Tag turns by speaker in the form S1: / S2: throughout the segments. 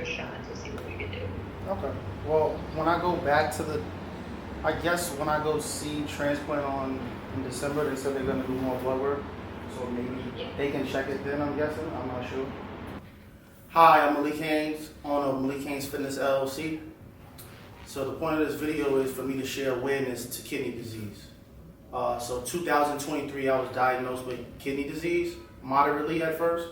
S1: shot to see what we could do.
S2: Okay. Well, when I go back to I guess when I go see Transplant in December, they said they're gonna do more blood work, so maybe they can check it then. I'm guessing. I'm not sure. Hi, I'm Malik Haynes, owner of Malik Haynes Fitness LLC. So the point of this video is for me to share awareness to kidney disease. So 2023, I was diagnosed with kidney disease, moderately at first.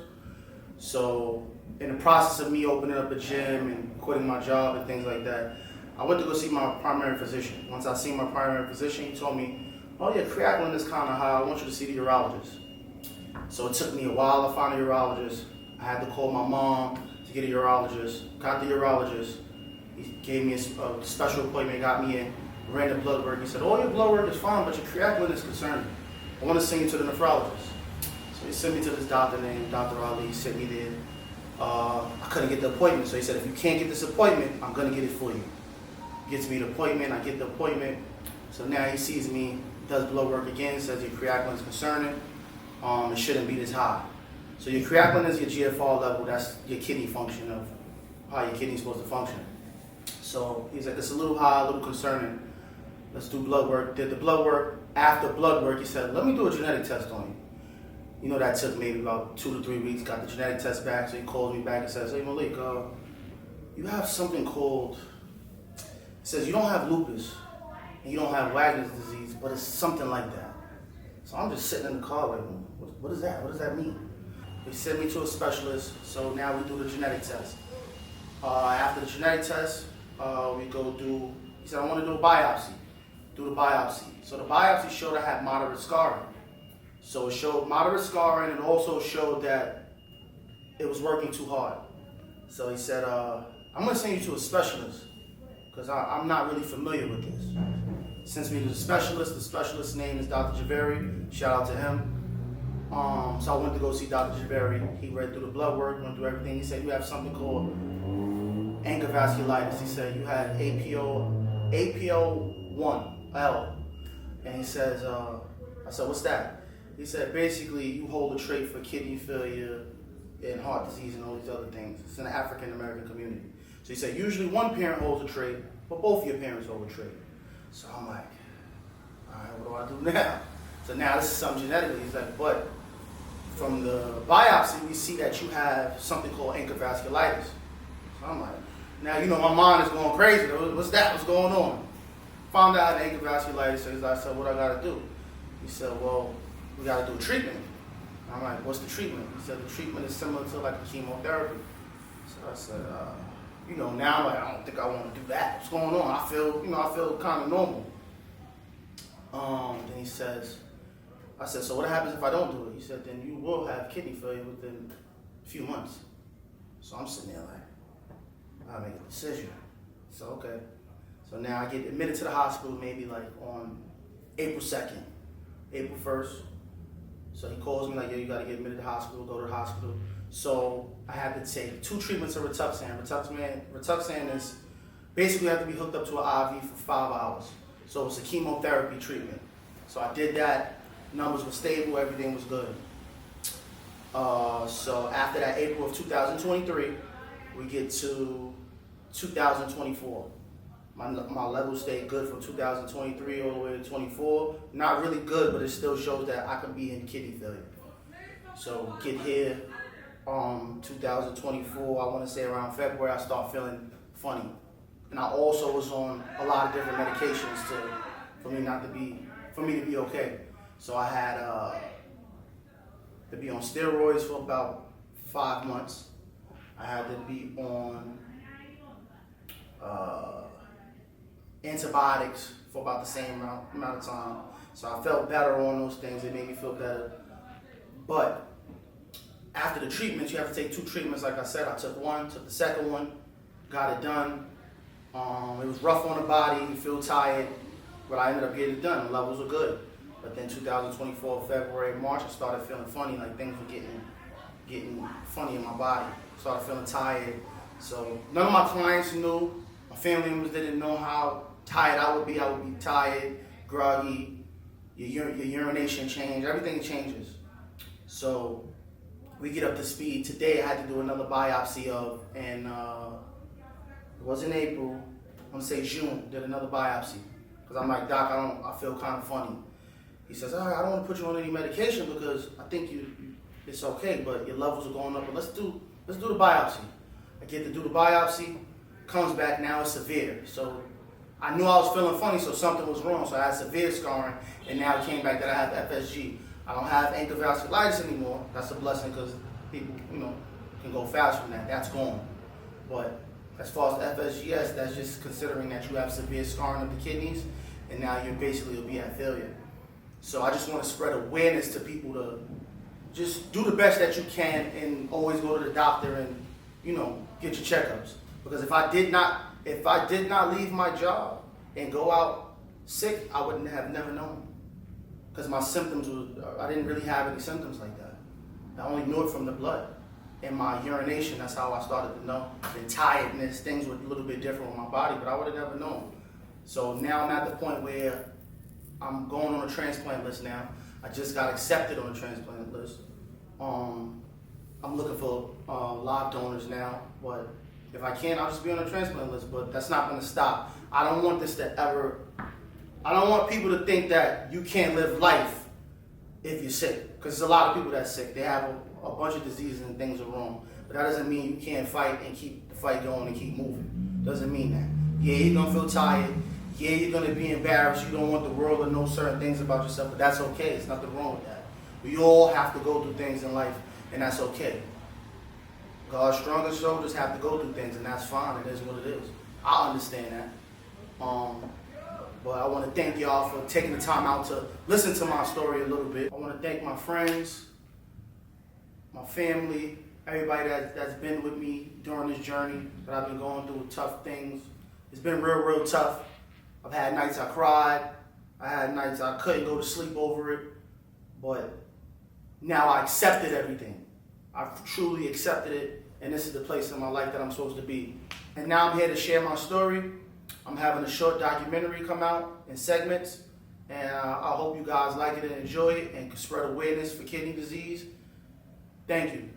S2: So in the process of me opening up a gym and quitting my job and things like that, I went to go see my primary physician. Once I seen my primary physician, he told me, oh yeah, creatinine is kind of high, I want you to see the urologist. So it took me a while to find a urologist. I had to call my mom to get a urologist. Got the urologist. He gave me a special appointment, got me in, ran the blood work. He said, oh, your blood work is fine, but your creatinine is concerning. I want to send you to the nephrologist. So he sent me to this doctor named Dr. Ali. He sent me there. I couldn't get the appointment, so he said, if you can't get this appointment, I'm going to get it for you. Gets me the appointment, I get the appointment. So now he sees me, does blood work again, says your creatinine is concerning. It shouldn't be this high. So your creatinine is your GFR level, that's your kidney function of how your kidney's supposed to function. So he's like, it's a little high, a little concerning. Let's do blood work. Did the blood work. After blood work, he said, let me do a genetic test on you. You know, that took maybe about 2 to 3 weeks, got the genetic test back, so he calls me back and says, hey Malik, you have something called, he says, you don't have lupus, and you don't have Wagner's disease, but it's something like that. So I'm just sitting in the car like, what is that? What does that mean? He sent me to a specialist, so now we do the genetic test. After the genetic test, we go do, he said, I want to do a biopsy. Do the biopsy. So the biopsy showed I had moderate scarring. So it showed moderate scarring, and it also showed that it was working too hard. So he said, I'm going to send you to a specialist, because I'm not really familiar with this. Sends me to the specialist's name is Dr. Javeri, shout out to him. So I went to go see Dr. Javeri. He read through the blood work, went through everything. He said, you have something called ankylosing. He said, you had APO1L. And he says, I said, what's that? He said, basically, you hold a trait for kidney failure and heart disease and all these other things. It's in the African American community. So he said, usually one parent holds a trait, but both of your parents hold a trait. So I'm like, all right, what do I do now? So now this is something genetically. He's like, but from the biopsy, we see that you have something called ankylosing. So I'm like, now, you know, my mind is going crazy. What's that? What's going on? Found out ankylosing. So I said, what I got to do? He said, well, we got to do a treatment. I'm like, what's the treatment? He said, the treatment is similar to like a chemotherapy. So I said, you know, now I'm like, I don't think I want to do that. What's going on? I feel kind of normal. Then he says, I said, so what happens if I don't do it? He said, then you will have kidney failure within a few months. So I'm sitting there like, I make a decision. So okay. So now I get admitted to the hospital maybe like on April 2nd, April 1st. So he calls me like, yo, you gotta get admitted to the hospital, go to the hospital. So I had to take 2 treatments of Rituxan. Rituxan is basically you have to be hooked up to an IV for 5 hours. So it's a chemotherapy treatment. So I did that, numbers were stable, everything was good. So after that, April of 2023, we get to 2024. My levels stayed good from 2023 all the way to 24. Not really good, but it still shows that I could be in kidney failure. So get here, 2024, I want to say around February, I start feeling funny. And I also was on a lot of different medications for me to be okay. So I had to be on steroids for about 5 months. I had to be on antibiotics for about the same amount of time. So I felt better on those things. It made me feel better. But after the treatments, you have to take 2 treatments. Like I said, I took one, took the second one, got it done. It was rough on the body, you feel tired, but I ended up getting it done. The levels were good. But then 2024, February, March, I started feeling funny, like things were getting funny in my body. Started feeling tired. So none of my clients knew. My family members didn't know how tired I would be. I would be tired, groggy, your urination changed, everything changes. So we get up to speed. Today I had to do another biopsy and It was in April. I'm gonna say June. Did another biopsy because I'm like, Doc, I feel kind of funny. He says, all right, I don't want to put you on any medication because I think it's okay, but your levels are going up. But let's do the biopsy. I get to do the biopsy. Comes back now it's severe. So I knew I was feeling funny, so something was wrong. So I had severe scarring, and now it came back that I have FSG. I don't have ankle vasculitis anymore. That's a blessing because people, can go faster than that. That's gone. But as far as FSGS, that's just considering that you have severe scarring of the kidneys, and now you're basically will be at failure. So I just want to spread awareness to people to just do the best that you can and always go to the doctor and, get your checkups. Because if I did not leave my job and go out sick, I wouldn't have never known. Because my symptoms I didn't really have any symptoms like that. I only knew it from the blood. And my urination, that's how I started to know. The tiredness, things were a little bit different with my body, but I would have never known. So now I'm at the point where I'm going on a transplant list now. I just got accepted on a transplant list. I'm looking for live donors now, but if I can, I'll just be on a transplant list, but that's not gonna stop. I don't want people to think that you can't live life if you're sick, because there's a lot of people that's sick. They have a bunch of diseases and things are wrong, but that doesn't mean you can't fight and keep the fight going and keep moving. Doesn't mean that. Yeah, you're gonna feel tired. Yeah, you're gonna be embarrassed. You don't want the world to know certain things about yourself, but that's okay. There's nothing wrong with that. We all have to go through things in life, and that's okay. God's strongest soldiers have to go through things, and that's fine. It is what it is. I understand that. But I want to thank y'all for taking the time out to listen to my story a little bit. I want to thank my friends, my family, everybody that's been with me during this journey that I've been going through tough things. It's been real tough. I've had nights I cried. I had nights I couldn't go to sleep over it. But now I accepted everything. I've truly accepted it. And this is the place in my life that I'm supposed to be. And now I'm here to share my story. I'm having a short documentary come out in segments. And I hope you guys like it and enjoy it and can spread awareness for kidney disease. Thank you.